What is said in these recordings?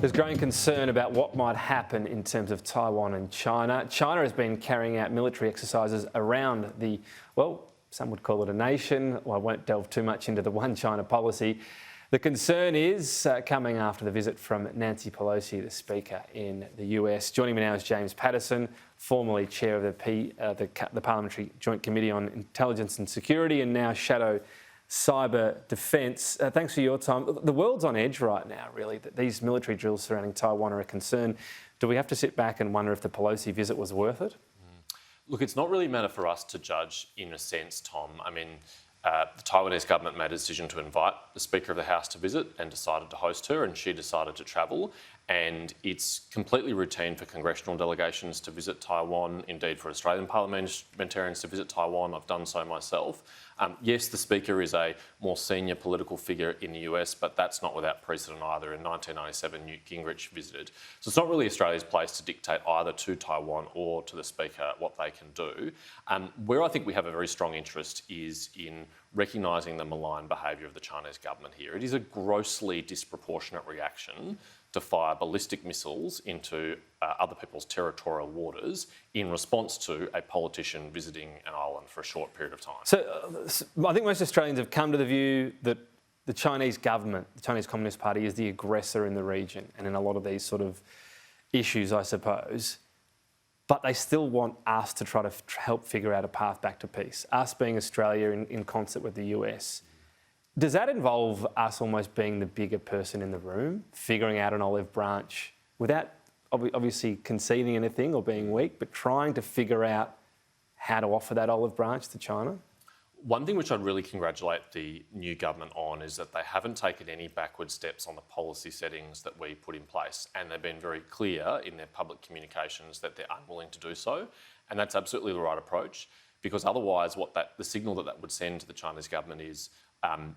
There's growing concern about what might happen in terms of Taiwan and China. China has been carrying out military exercises around the, well, some would call it a nation. Well, I won't delve too much into the one China policy. The concern is coming after the visit from Nancy Pelosi, the Speaker in the US. Joining me now is James Paterson, formerly chair of the Parliamentary Joint Committee on Intelligence and Security and now Shadow Cyber Defence. Thanks for your time. The world's on edge right now, really. These military drills surrounding Taiwan are a concern. Do we have to sit back and wonder if the Pelosi visit was worth it? Look, it's not really a matter for us to judge in a sense, Tom. I mean, the Taiwanese government made a decision to invite the Speaker of the House to visit and decided to host her, and she decided to travel. And it's completely routine for congressional delegations to visit Taiwan, indeed for Australian parliamentarians to visit Taiwan. I've done so myself. Yes, the Speaker is a more senior political figure in the US, but that's not without precedent either. In 1997, Newt Gingrich visited. So it's not really Australia's place to dictate either to Taiwan or to the Speaker what they can do. Where I think we have a very strong interest is in recognising the malign behaviour of the Chinese government here. It is a grossly disproportionate reaction to fire ballistic missiles into other people's territorial waters in response to a politician visiting an island for a short period of time. So I think most Australians have come to the view that the Chinese government, the Chinese Communist Party, is the aggressor in the region and in a lot of these sort of issues, I suppose. But they still want us to try to help figure out a path back to peace, us being Australia in concert with the US. Does that involve us almost being the bigger person in the room, figuring out an olive branch without obviously conceding anything or being weak, but trying to figure out how to offer that olive branch to China? One thing which I'd really congratulate the new government on is that they haven't taken any backward steps on the policy settings that we put in place, and they've been very clear in their public communications that they're unwilling to do so, and that's absolutely the right approach, because otherwise the signal that would send to the Chinese government is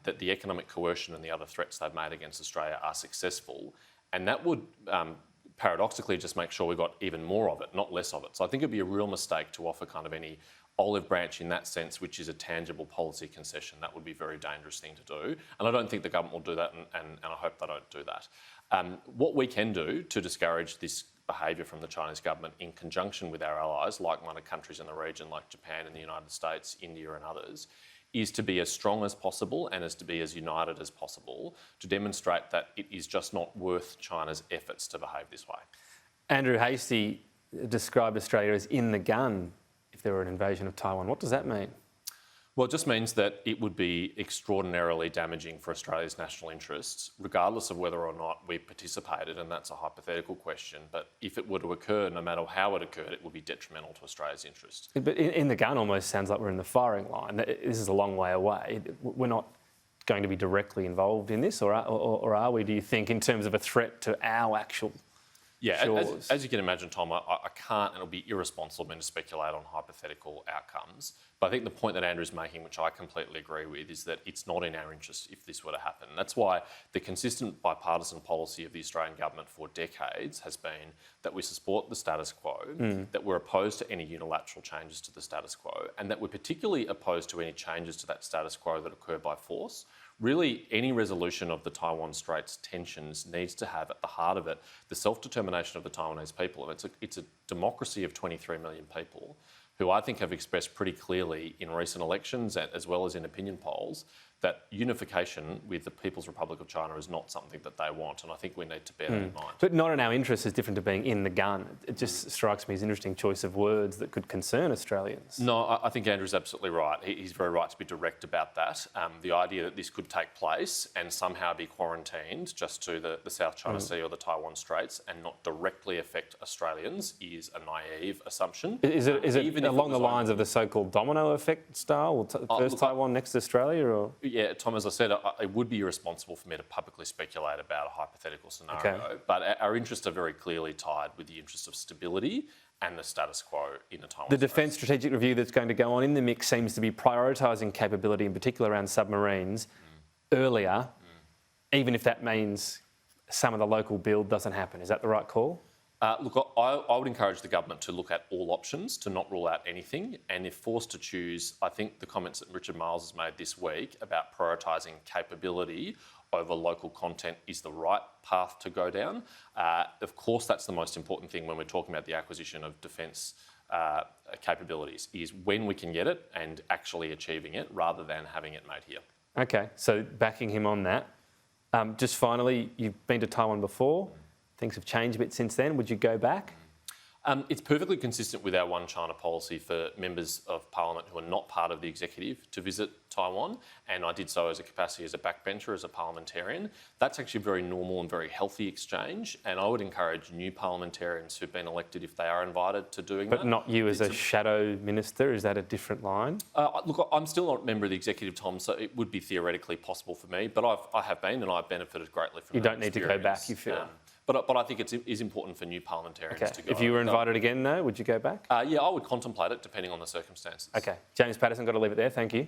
that the economic coercion and the other threats they've made against Australia are successful, and that would paradoxically just make sure we got even more of it, not less of it. So I think it'd be a real mistake to offer kind of any olive branch in that sense, which is a tangible policy concession. That would be a very dangerous thing to do. And I don't think the government will do that, and I hope they don't do that. What we can do to discourage this behaviour from the Chinese government in conjunction with our allies, like-minded countries in the region, like Japan and the United States, India and others, is to be as strong as possible and to be as united as possible to demonstrate that it is just not worth China's efforts to behave this way. Andrew Hastie described Australia as in the gun if there were an invasion of Taiwan. What does that mean? Well, it just means that it would be extraordinarily damaging for Australia's national interests, regardless of whether or not we participated, and that's a hypothetical question. But if it were to occur, no matter how it occurred, it would be detrimental to Australia's interests. But in the gun almost sounds like we're in the firing line. This is a long way away. We're not going to be directly involved in this, or are we, do you think, in terms of a threat to our actual shores? As you can imagine, Tom, I can't, and it'll be irresponsible to speculate on hypothetical outcomes. But I think the point that Andrew's making, which I completely agree with, is that it's not in our interest if this were to happen. That's why the consistent bipartisan policy of the Australian government for decades has been that we support the status quo, that we're opposed to any unilateral changes to the status quo, and that we're particularly opposed to any changes to that status quo that occur by force. Really, any resolution of the Taiwan Straits tensions needs to have at the heart of it the self-determination of the Taiwanese people. And it's a democracy of 23 million people who I think have expressed pretty clearly in recent elections as well as in opinion polls that unification with the People's Republic of China is not something that they want, and I think we need to bear that in mind. But not in our interest is different to being in the gun. It just strikes me as an interesting choice of words that could concern Australians. No, I think Andrew's absolutely right. He's very right to be direct about that. The idea that this could take place and somehow be quarantined just to the South China Sea or the Taiwan Straits and not directly affect Australians is a naive assumption. Is it along the lines of the so-called domino effect style? First Taiwan, next Australia? Or? Yeah, Tom, as I said, it would be irresponsible for me to publicly speculate about a hypothetical scenario, but our interests are very clearly tied with the interest of stability and the status quo in the Taiwan. The Defence Strategic Review that's going to go on in the mix seems to be prioritising capability, in particular around submarines, earlier, even if that means some of the local build doesn't happen. Is that the right call? Look, I would encourage the government to look at all options, to not rule out anything, and if forced to choose, I think the comments that Richard Marles has made this week about prioritising capability over local content is the right path to go down. Of course, that's the most important thing when we're talking about the acquisition of defence capabilities, is when we can get it and actually achieving it rather than having it made here. Okay, so backing him on that. Just finally, you've been to Taiwan before. Things have changed a bit since then. Would you go back? It's perfectly consistent with our One China policy for members of Parliament who are not part of the executive to visit Taiwan, and I did so as a capacity as a backbencher, as a parliamentarian. That's actually a very normal and very healthy exchange, and I would encourage new parliamentarians who've been elected, if they are invited, to doing that. But not you as a shadow minister? Is that a different line? Look, I'm still not a member of the executive, Tom, so it would be theoretically possible for me, but I have been, and I've benefited greatly from that. You don't need to go back, you feel? But I think it is important for new parliamentarians to go. If you were invited again, though, would you go back? Yeah, I would contemplate it depending on the circumstances. Okay. James Paterson, got to leave it there. Thank you.